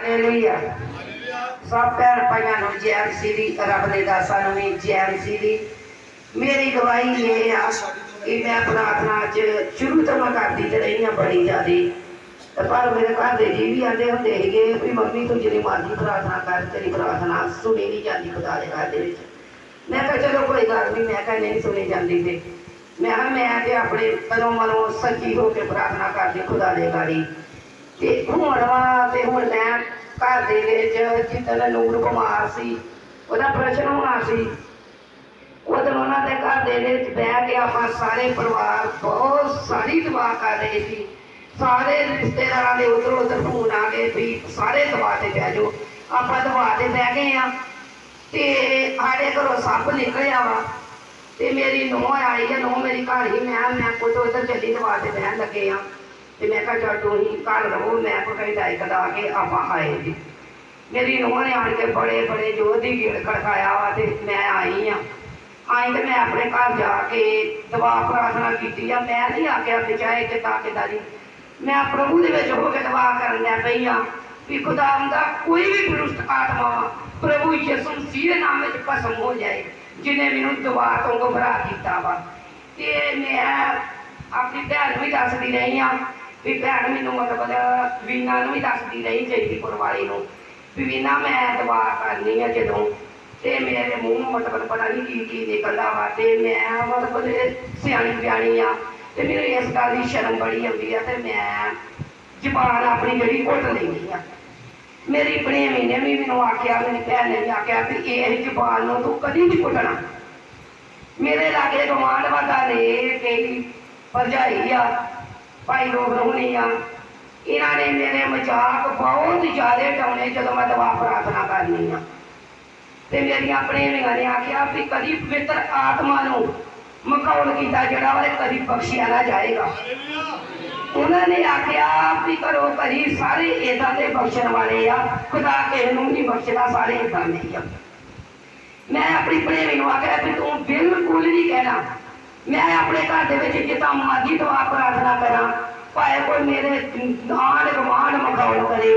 Hallelujah. सब भैन भाइयों जय मसीह दी, रब दे दासां नूं भी जय मसीह दी। मेरी गवाही ये आ कि मैं प्रार्थना च शुरू तो मैं करती तो रही हाँ बड़ी ज़्यादा, पर मेरे घर के जी भी आते होंगे थे भी मम्मी तू जिन्नी मर्जी प्रार्थना कर, तेरी प्रार्थना सुनी नहीं जाती खुदा के घर दे विच। मैं कहा चलो कोई गल नहीं, मैं कहा नहीं सुनी जाती थे। मैं तो अपने तनों मनो सच्ची होकर प्रार्थना करती खुदा के गाड़ी। ते हुण वा ते हुण मैं घर दे विच जिद्दन नूर बीमार सी, ओहदा ऑपरेशन होना सी, उदन उन्होंने घर दे विच बह के आपां सारे परिवार बहुत सारी दुआ कर रहे थे। सारे रिश्तेदार के उधर उधर फोन आ गए भी सारे दवा से बह जाओ। आप दवा से बह गए हाँ तो साढ़े घरों सब निकलिया वा। तो मेरी नूंह आई है, नूंह मेरी घर ही मैं खुद उधर चली दवा से बहन लगे हाँ। तो मैं कहा चल तू ही घर रहो, मैं कोई डाई कदा के आप आए जी। मेरी नूंह ने आन के बड़े बड़े जोर की गेड़ खड़काया वा तो मैं आई हाँ। आई तो मैं अपने घर जाके दवा प्रार्थना की। मैं नहीं आख्या कि चाहे किदारी, मैं प्रभु के होकर दवा कर लै पई हाँ भी खुदा का कोई भी दुष्ट आत्मा प्रभु यीशु मसीह के नाम में खत्म हो जाए जिन्हें मैनू दवा तो घबरा दिता वा। तो मैं अपनी भैन भी दसदी रही हाँ भी भैन मैनू मतलब वीना भी दसदी रही जयदीपुर वाली भी वीना मैं दवा करनी है जदों तो मेरे मूँह मतलब पता नहीं की निकलता वा। तो मैं मतलब सियाणी ब्याणी हाँ तो मेरे इस गल की शर्म बड़ी आती है। तो मैं जबान अपनी जी घुट लेनी हाँ। मेरी भनेवी ने भी मैनू आख्या, मेरी भैन ने भी आख्या भी इस जबान तू कभी नहीं घुटना। मेरे लागे गवांढ वादा ने कई भरजाई आ भाई लोग होनी आ, इन्होंने मेरे मजाक बहुत ज़्यादा डाने जो मैं दवा प्रार्थना करनी हाँ। तो मेरिया भनेवियां ने आख्या भी कभी पवित्र आत्मा मखौल किया जड़ा वा कभी बख्शिया ना जाएगा। उन्होंने आख्या भी घरों घरी सारे इदा के बख्शण वाले आ, खुदा किसी को नहीं बख्शदा, सारे इदा नहीं आ। मैं अपनी भनेवी आख्या भी तू बिल्कुल नहीं कहना, मैं अपने घर के जितना मर्जी दवा प्रार्थना करा भाए कोई मेरे आंढ गवांढ मखौल करे,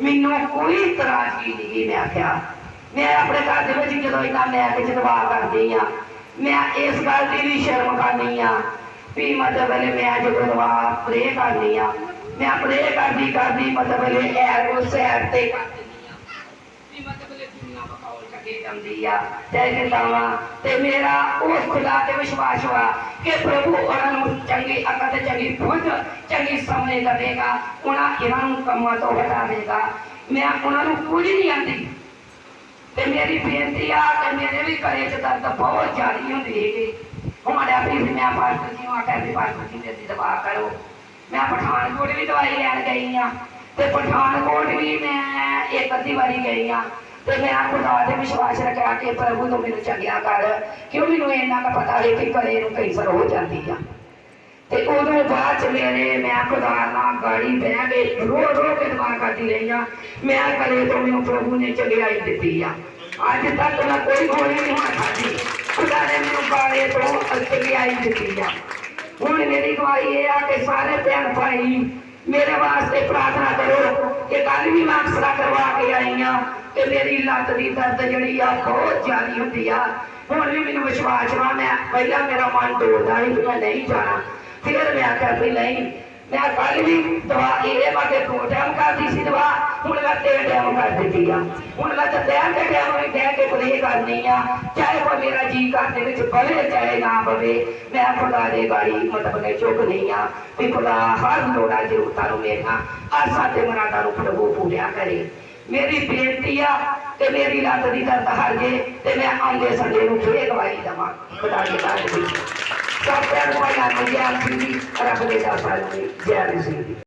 मैनू कोई तराजगी नहीं। मैं आख्या मैं अपने घर के जो इन्ना मैक च दवा करती हाँ, मैं इस गल की भी शर्म करनी हाँ भी मतलब मैं जो दवा प्रे करनी हाँ, मैं प्रे करती मतलब ऐर सैर से मेरा उस खुदा से विश्वास हुआ कि प्रभु उन्होंने चंगी अकल चंगी बुझ चंगी समझ देगा, उन्होंने कमां तो हटा देगा। मैं उन्होंने कुछ नहीं आती। तो मेरी बेनती आ कि मेरे भी घरे च दर्द बहुत ज्यादा होंगी है। हमारे भी मैं पास्टर जी आख्या भी पास्टर जी मेरी दवा करो। मैं पठानकोट भी दवाई लैन गई हाँ, तो पठानकोट भी मैं एक अद्धी बारी गई हाँ। तो मैं खुदा से विश्वास रखा कि प्रभु तो मैंने चंगिया कर, क्यों मैनू इन्ना का पता है कि घरे कैंसर हो जाती है। तो उदों बाद मेरे मैं खुदा नाल गाड़ी बह के रो रो के दवा करती रही हाँ। मैं घरे तो मैनू प्रभु ने चंगियाई दी है। अज तक मैं कोई गोली नहीं होना खाती, खुदा ने मैनू गाले तो चंगियाई दी है। हुण मेरी गवाही ये आ कि सारे भैन भाई मेरे वास्ते प्रार्थना करो कि कल भी मैं अक्सरा करवा के आई हाँ कि मेरी लत्त की दर्द जी बहुत ज्यादा होती है। हुण भी मैनू विश्वास वा, मैं पहला मेरा मन डोलता नहीं कि मैं नहीं जाना, फिर मैं आख्या भी नहीं। मैं कल भी दवा ये मैं 2 टाइम करती सी दवा, हूँ मैं 3 टाइम कर दी है। हूँ मैं तो 3 टाइम बह के प्रे करनी आ, चाहे कोई मेरा जी घर के बवे चाहे ना बवे, मैं खुदा दे गाड़ी मतलब ने चुकनी आ भी खुदा हर लोड़ा जरूरतों मेरिया आसा ते मुरादा प्रभु पूरा करे। मेरी बेनती आ कि मेरी लत्त की दर्द हर जे तो मैं आंदे संडे में फिर गवाही देवा खुदा के घर। सब भैन भाइयों जय मसीह, रब दे दासां नूं जय मसीह।